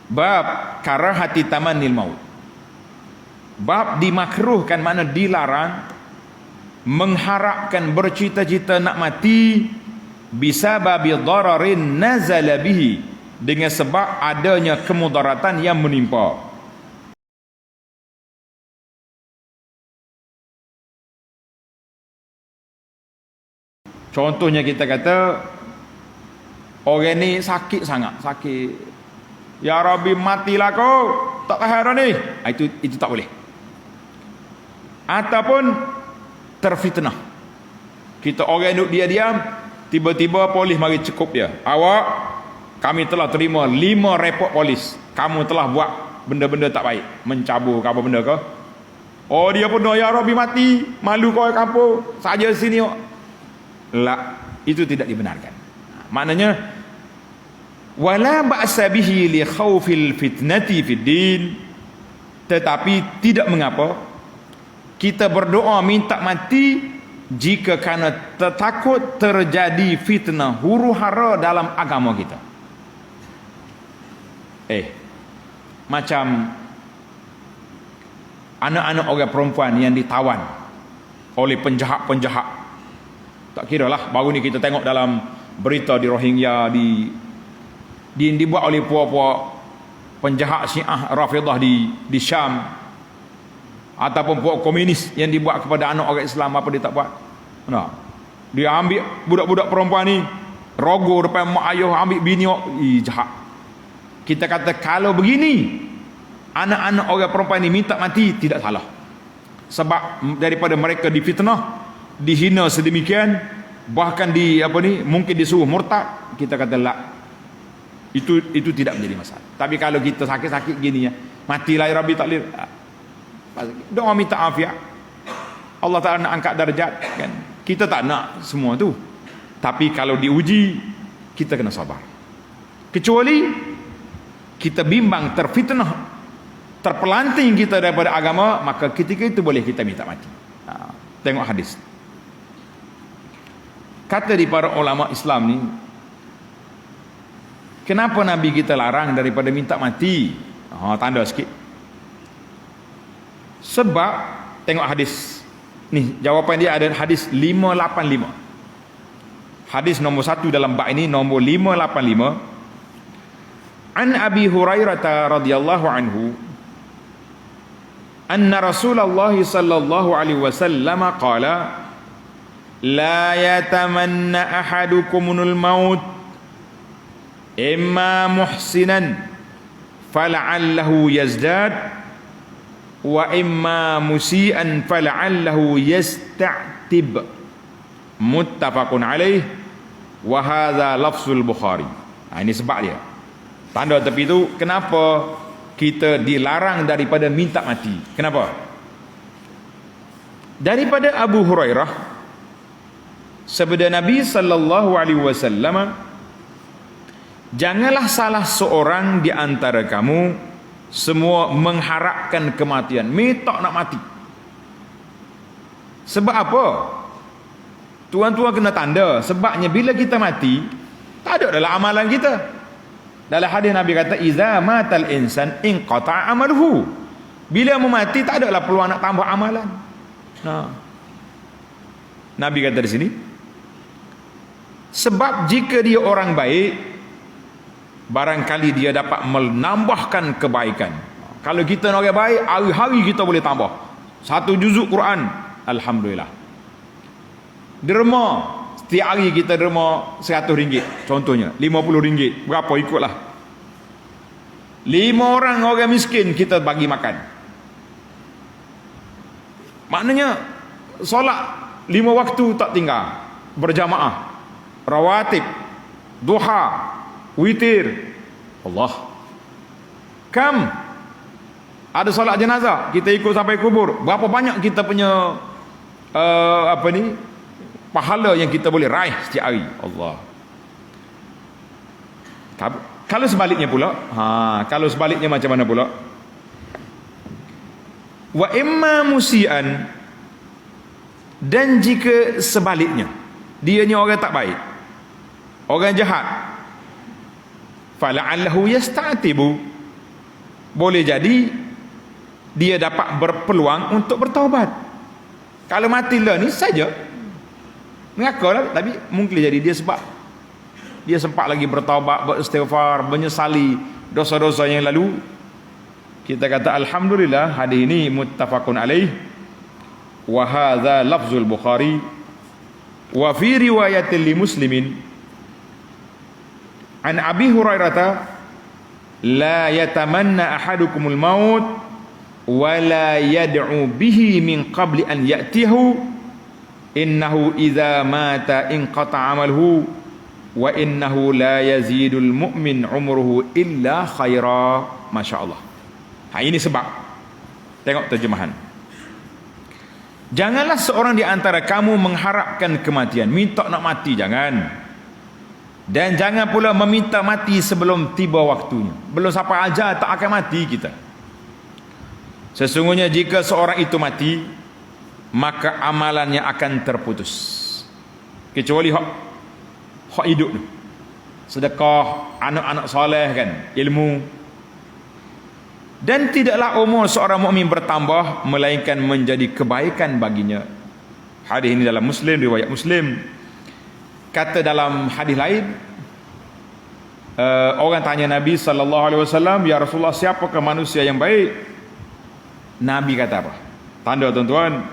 Bab karahati tamannil maut. Bab dimakruhkan, mana dilarang mengharapkan, bercita-cita nak mati bisababi dararin nazala bihi, dengan sebab adanya kemudaratan yang menimpa. Contohnya kita kata orang ni sakit sangat, sakit, ya Rabbi matilah kau, tak tahan ni, itu tak boleh. Ataupun terfitnah, kita orang duduk dia diam, tiba-tiba polis mari cekup dia, awak, kami telah terima 5 report polis, kamu telah buat benda-benda tak baik, mencabur ke apa benda ke. Oh, dia pun ya Rabbi mati, malu kau kampung saja sini. La, itu tidak dibenarkan. Maknanya wala ba'sa bihi li khaufil fitnati fid din, tetapi tidak mengapa kita berdoa minta mati jika kerana takut terjadi fitnah huru-hara dalam agama kita. Macam anak-anak orang perempuan yang ditawan oleh penjahat-penjahat. Tak kira lah, baru ni kita tengok dalam berita di Rohingya, dibuat oleh puak-puak penjahat Syiah Rafidah di Syam, ataupun puak komunis yang dibuat kepada anak orang Islam. Apa dia tak buat? Nah, dia ambil budak-budak perempuan ni, rogo depan mak ayah, ambil bini, jahat. Kita kata kalau begini anak-anak orang perempuan ni minta mati, tidak salah, sebab daripada mereka difitnah, dihina sedemikian, bahkan mungkin disuruh murtad. Kita kata la, itu tidak menjadi masalah. Tapi kalau kita sakit-sakit gini ya, matilah ya Rabbi, tak boleh, doa minta afiat, Allah Ta'ala nak angkat darjat kan. Kita tak nak semua tu, tapi kalau diuji kita kena sabar. Kecuali kita bimbang, terfitnah, terpelanting kita daripada agama, maka ketika itu boleh kita minta mati. Tengok hadis. Kata di para ulama Islam ni, kenapa Nabi kita larang daripada minta mati? Tanda sikit. Sebab tengok hadis ni, jawapan dia ada hadis 585. Hadis nombor 1 dalam bab ini, nombor 585. An Abi Hurairah radhiyallahu anhu anna Rasulullah sallallahu alaihi wasallam qala la yatamanna ahadukumunul maut imma muhsinan fala'allahu yazdad wa imma musian fala'allahu yasta'tib, muttafaqun alaih, wa hadza lafzul Bukhari. Ini sebab dia, tanda tepi itu kenapa kita dilarang daripada minta mati. Kenapa? Daripada Abu Hurairah, sabda Nabi sallallahu alaihi wasallam, janganlah salah seorang di antara kamu semua mengharapkan kematian, minta nak mati. Sebab apa? Tuan-tuan kena tanda, sebabnya bila kita mati tak ada dalam amalan kita. Dalam hadis Nabi kata iza matal insan inqata amaluhu, bila mau mati tak adalah peluang nak tambah amalan. Nabi kata di sini, sebab jika dia orang baik, barangkali dia dapat menambahkan kebaikan. Kalau kita orang baik, hari-hari kita boleh tambah 1 juzuk Quran, alhamdulillah. Derma, setiap hari kita derma RM100, contohnya RM50, berapa ikutlah. 5 orang miskin kita bagi makan. Maknanya solat 5 waktu tak tinggal, berjamaah, rawatib, duha, witir. Allah, kam ada solat jenazah kita ikut sampai kubur, berapa banyak kita punya pahala yang kita boleh raih setiap hari. Allah. Kalau sebaliknya pula, kalau sebaliknya macam mana pula? Wa imma musian, dan jika sebaliknya dia ni orang tak baik, orang jahat, fala'allahu yasta'tibu, boleh jadi dia dapat berpeluang untuk bertaubat. Kalau matilah ni saja mengakulah, tapi mungkin jadi dia sebab dia sempat lagi bertaubat, beristighfar, menyesali dosa-dosa yang lalu. Kita kata alhamdulillah, hadis ini muttafaqun alaih wa hadza lafzul Bukhari wa fi riwayatin li Muslimin an Abi Hurairah la yatamanna ahadukumul maut wa la yad'u bihi min qabli an ya'tihu innahu idza mata inqata 'amaluhu wa innahu la yazidul mu'min umruhu illa khaira. Masya-Allah. Ini sebab. Tengok terjemahan. Janganlah seorang di antara kamu mengharapkan kematian, minta nak mati, jangan. Dan jangan pula meminta mati sebelum tiba waktunya. Belum sampai ajar tak akan mati kita. Sesungguhnya jika seorang itu mati, maka amalannya akan terputus. Kecuali hak hidup tu. Sedekah, anak-anak soleh kan, ilmu. Dan tidaklah umur seorang mukmin bertambah melainkan menjadi kebaikan baginya. Hadis ini dalam Muslim, riwayat Muslim. Kata dalam hadis lain, orang tanya Nabi SAW, ya Rasulullah, siapakah manusia yang baik? Nabi kata apa? Tanda tuan-tuan,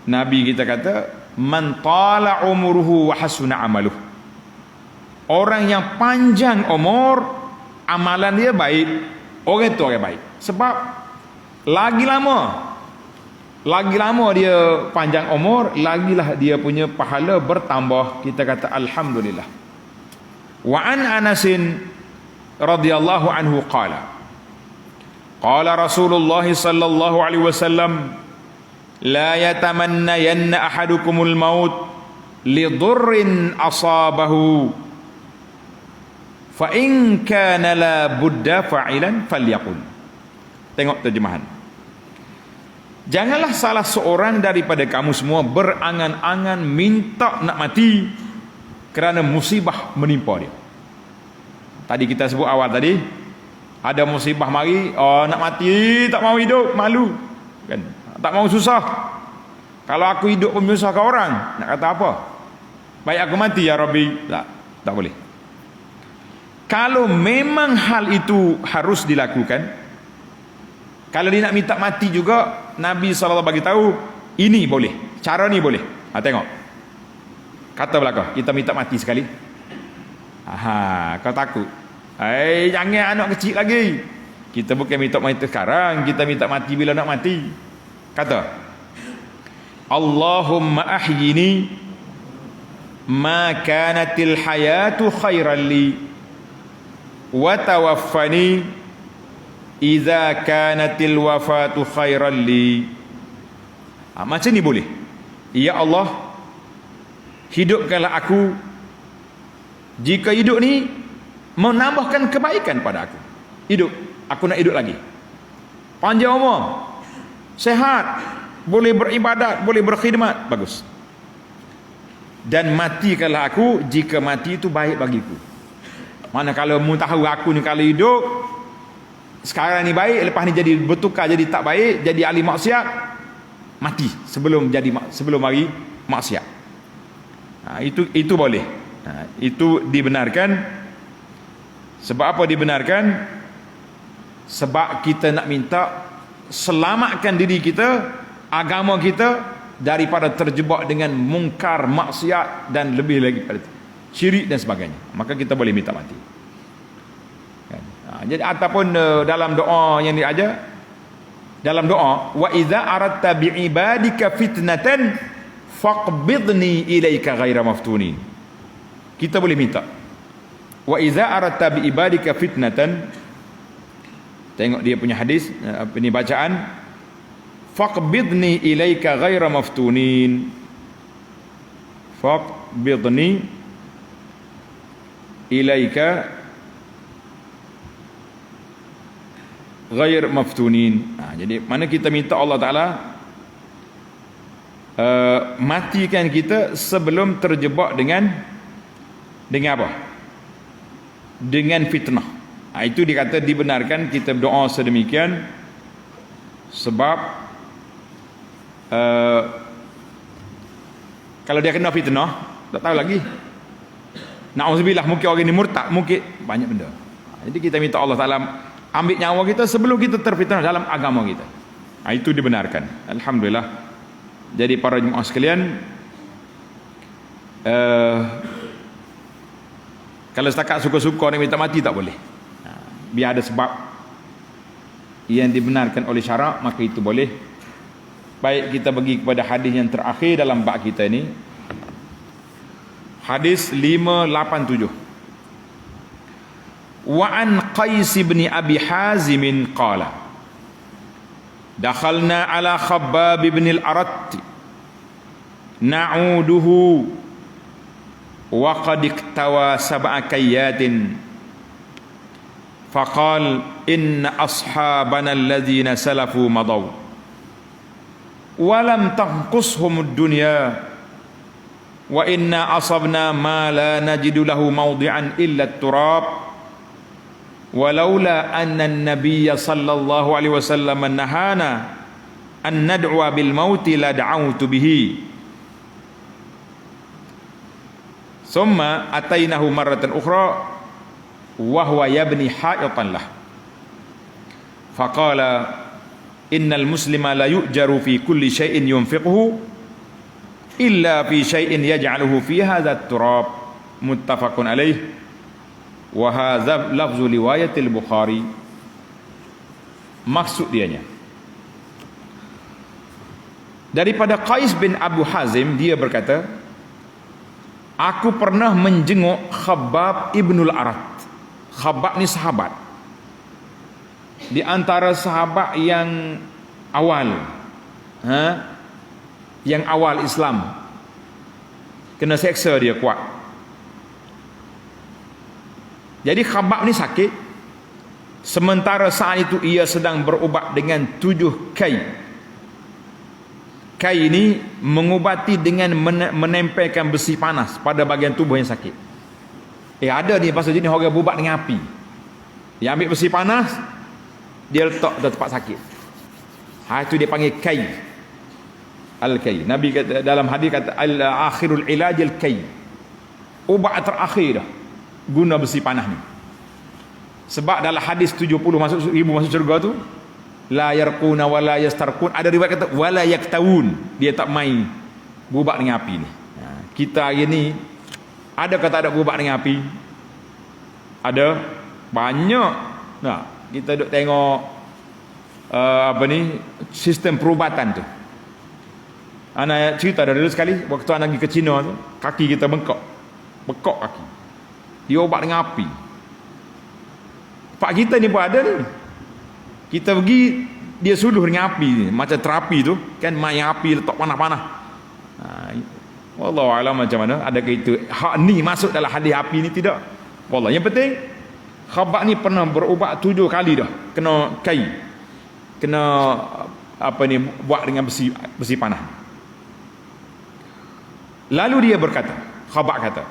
Nabi kita kata, man tala umuruhu wa hasuna amaluh. Orang yang panjang umur, amalan dia baik, orang itu orang baik. Sebab lagi lama dia panjang umur, lagilah dia punya pahala bertambah. Kita kata alhamdulillah. Wa an Anasin radhiyallahu anhu qala Rasulullah sallallahu alaihi wasallam, la yatamannayanna ahadukumul maut li dhurrin asabahu fa in kana la budda fa'ilan falyaqul. Tengok terjemahan. Janganlah salah seorang daripada kamu semua berangan-angan minta nak mati kerana musibah menimpa dia. Tadi kita sebut awal tadi, ada musibah mari, nak mati, tak mau hidup, malu kan, tak mau susah. Kalau aku hidup pun menyusahkan orang, nak kata apa? Baik aku mati ya Rabbi. Tak boleh. Kalau memang hal itu harus dilakukan, kalau dia nak minta mati juga, Nabi SAW bagi tahu ini boleh, cara ni boleh. Tengok, kata belakang, kita minta mati sekali. Kau takut? Jangan anak kecil lagi. Kita bukan minta mati sekarang, kita minta mati bila nak mati. Kata, Allahumma ahyini ma kanatil hayatu khairan li wa tawaffani idza kanatil wafatu khairan li. Macam ni boleh. Ya Allah, hidupkanlah aku jika hidup ni menambahkan kebaikan pada aku. Aku nak hidup lagi, panjang umur, sehat, boleh beribadat, boleh berkhidmat, bagus. Dan matikanlah aku jika mati itu baik bagiku. Mana kalau mu tahu aku ni kalau hidup sekarang ni baik, lepas ni jadi bertukar jadi tak baik, jadi ahli maksiat, mati sebelum hari maksiat. Itu boleh. Itu dibenarkan. Sebab apa dibenarkan? Sebab kita nak minta selamatkan diri kita, agama kita daripada terjebak dengan mungkar, maksiat dan lebih lagi pada syirik dan sebagainya. Maka kita boleh minta mati. Jadi ataupun dalam doa yang diajar, dalam doa, wa idza aradta bi ibadika fitnatan faqbidni ilaika ghaira maftunin. Kita boleh minta, wa idza aradta bi ibadika fitnatan. Tengok dia punya hadis, ini bacaan, faqbidni ilaika ghaira maftunin. Faqbidni ilaika ghair maftunin. Jadi mana kita minta Allah Ta'ala matikan kita sebelum terjebak dengan apa? Dengan fitnah. Itu dikata dibenarkan kita berdoa sedemikian sebab kalau dia kena fitnah, tak tahu lagi. Na'udzubillah, mungkin orang ini murtad, mungkin banyak benda. Jadi kita minta Allah Ta'ala ambil nyawa kita sebelum kita terfitnah dalam agama kita. Itu dibenarkan. Alhamdulillah. Jadi para jemaah sekalian, kalau setakat suka-suka nak minta mati tak boleh. Biar ada sebab yang dibenarkan oleh syarak, maka itu boleh. Baik, kita pergi kepada hadis yang terakhir dalam bab kita ini. Hadis 587. Wa an Qais bin Abi Hazim qala dakhalna ala Khabbab bin al-Arat na'uduhu wa qad iktawa sab'a kayatin faqal inna ashabana alladhina salafu madaw walam tanqushum ad-dunya wa inna asabna ma la najidu lahu mawdi'an illa at-turab walaula anna an-nabiyya sallallahu alaihi wasallam nahana an nad'ua bil mauti la da'awtu bihi thumma atainahu marratan ukhra wa huwa yabni ha'itan lah faqala innal muslima la yu'jaru fi kulli shay'in yunfiquhu illa fi shay'in yaj'aluhu fi hadha at-turab muttafaqun alaih wa hadha lafzu riwayatil Bukhari. Maksud dianya daripada Qais bin Abu Hazim, dia berkata, aku pernah menjenguk Khabbab ibnul Arat. Khabbab ni sahabat, di antara sahabat yang awal, yang awal Islam, kena seksa dia kuat. Jadi Khabbab ni sakit, sementara saat itu ia sedang berubat dengan 7 kai. Kai ini mengubati dengan menempelkan besi panas pada bahagian tubuh yang sakit. Ada ni pasal jenis orang berubat dengan api. Dia ambil besi panas, dia letak di tempat sakit. Itu dia panggil kai. Al-kai. Nabi kata, dalam hadis kata al-akhirul ilaj al-kai. Ubat terakhir dah guna besi panas ni. Sebab dalam hadis 70 masuk 1000 masuk syurga tu, la yarquna wa la yastarqun, ada riwayat kata wala yaktawun, dia tak main berubat dengan api ni. Kita hari ni ada kata ada berubat dengan api? Ada banyak. Kita duk tengok sistem perubatan tu. Anak cerita dari dulu sekali, waktu anak pergi ke China tu, kaki kita bengkak kaki, dia ubat dengan api. Pak kita ni pun ada ni, kita pergi, dia suluh dengan api ni, macam terapi tu kan, main api letak panah-panah. Wallahu alam macam mana, adakah itu hak ni masuk dalam hadis api ni? Tidak. Wallah, yang penting Khabbab ni pernah berubat 7 kali dah kena kai, kena buat dengan besi panah. Lalu dia berkata, Khabbab kata,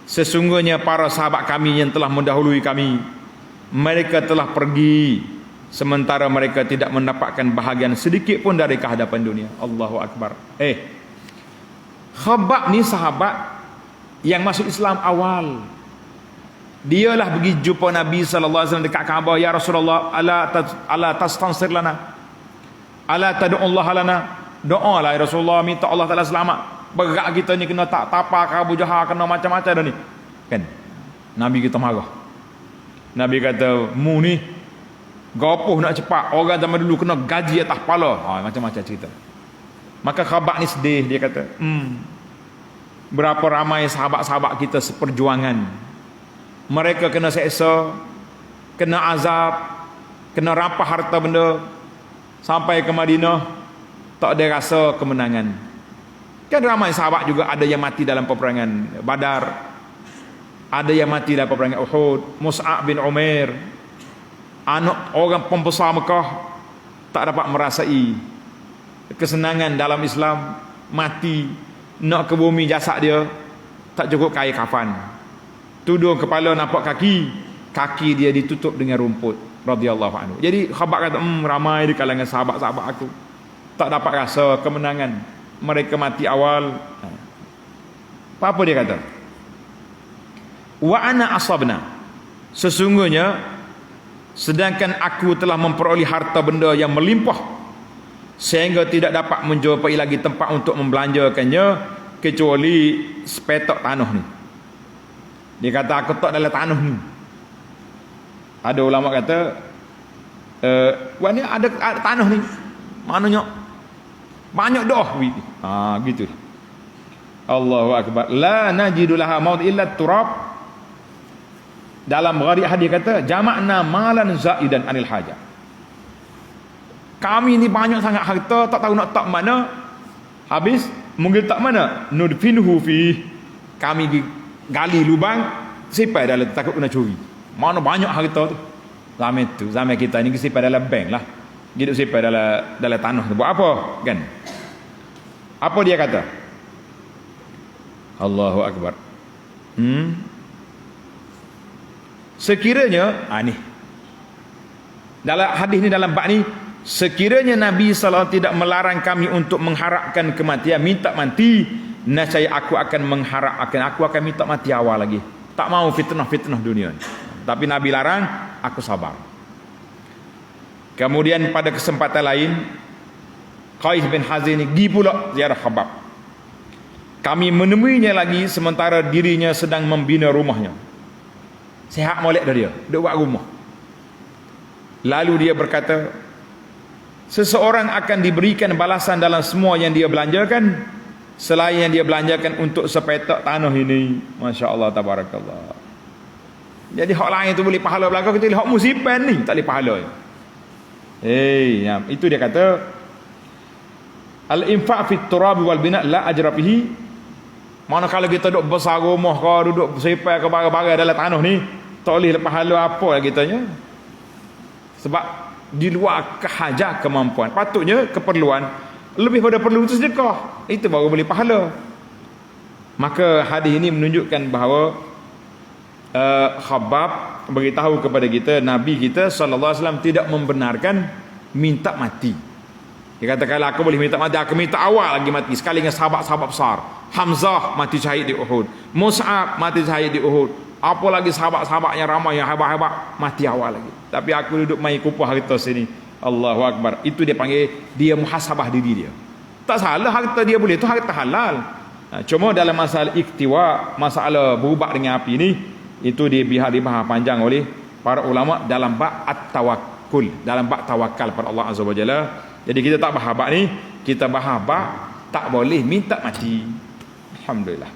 sesungguhnya para sahabat kami yang telah mendahului kami, mereka telah pergi sementara mereka tidak mendapatkan bahagian sedikit pun dari kehadapan dunia. Allahu Akbar. Khabbab ni sahabat yang masuk Islam awal. Dialah pergi jumpa Nabi SAW dekat Kaabah, ya Rasulullah, ala tastansir lana, ala tad'ullah lana, doalah ya Rasulullah, minta Allah Ta'ala selamat. Berat kita ni kena tak tapa ke Abu Jahal, kena macam-macam dah ni kan. Nabi kita marah. Nabi kata, mu ni gapoh nak cepat, orang zaman dulu kena gaji atas kepala, macam-macam cerita. Maka Khabbab ni sedih, dia kata, berapa ramai sahabat-sahabat kita seperjuangan, mereka kena seksa, kena azab, kena rampah harta benda, sampai ke Madinah tak ada rasa kemenangan. Kan ramai sahabat juga, ada yang mati dalam peperangan Badar, ada yang mati dalam peperangan Uhud. Mus'ab bin Umair, anak orang pembesar Mekah, tak dapat merasai kesenangan dalam Islam, mati, nak ke bumi jasad dia, tak cukup kain kafan, tudung kepala nampak kaki, kaki dia ditutup dengan rumput radhiyallahu anhu. Jadi Khabbab kata, ramai di kalangan sahabat-sahabat aku tak dapat rasa kemenangan, mereka mati awal. Apa dia kata? Wa ana asabna, sesungguhnya sedangkan aku telah memperoleh harta benda yang melimpah sehingga tidak dapat menjumpai lagi tempat untuk membelanjakannya kecuali sepetak tanah ni. Dia kata aku tak dalam tanah ni. Ada ulama kata ni ada tanah ni, maknanya banyak dah. Gitu. Allahu akbar. La najidu laha maut illa turab. Dalam gharib hadis kata jama'na malan zaidan anil hajah. Kami ni banyak sangat harta, tak tahu nak tak mana. Habis mungkin tak mana nudfinhu fi. Kami gali lubang simpan dalam, takut kena curi. Mana banyak harta tu. Zaman kita ni simpan dalam bank lah. Gitu simpan dalam tanah tu. Buat apa kan? Apa dia kata? Allahu akbar. Sekiranya ni dalam hadis ni, dalam bab ni, sekiranya Nabi SAW tidak melarang kami untuk mengharapkan kematian, minta mati, nescaya aku akan mengharapkan, aku akan minta mati awal lagi. Tak mau fitnah dunia. Tapi Nabi larang, aku sabar. Kemudian pada kesempatan lain, Qais bin Hazin ni pergi pula ziarah Khabbab. Kami menemuinya lagi sementara dirinya sedang membina rumahnya. Sihat molek dah dia, duk buat rumah. Lalu dia berkata, seseorang akan diberikan balasan dalam semua yang dia belanjakan selain yang dia belanjakan untuk sepetak tanah ini. Masya Allah, tabarakallah. Jadi hak lain tu boleh pahala belakang, kita hak musipan ni tak boleh pahala. Itu dia kata al-infaq fit turab wal bina la ajra fihi. Mana kalau kita duduk besar rumah ke, duduk sepai ke barang-barang dalam tanah ni, tak boleh pahala apa lah kitanya. Sebab di luar kehajat kemampuan. Patutnya keperluan lebih pada perlu itu sedekah. Itu baru boleh pahala. Maka hadis ini menunjukkan bahawa Khabbab beritahu kepada kita, Nabi kita SAW tidak membenarkan minta mati. Dia kata, kalau aku boleh minta mati, aku minta awal lagi mati. Sekali dengan sahabat-sahabat besar. Hamzah mati syahid di Uhud, Mus'ab mati syahid di Uhud, apa lagi sahabat-sahabat yang ramai, yang hebat-hebat, mati awal lagi. Tapi aku duduk main kupah harta sini. Allahu akbar. Itu dia panggil, dia muhasabah diri dia. Tak salah harta dia boleh, itu harta halal. Cuma dalam masalah iktiwa, masalah berubah dengan api ni, itu dibahas panjang oleh para ulama dalam bab at-tawakkul, dalam bab tawakal pada Allah Azza wa Jalla. Jadi kita tak bahas bab ni, kita bahas bab tak boleh minta mati. Alhamdulillah.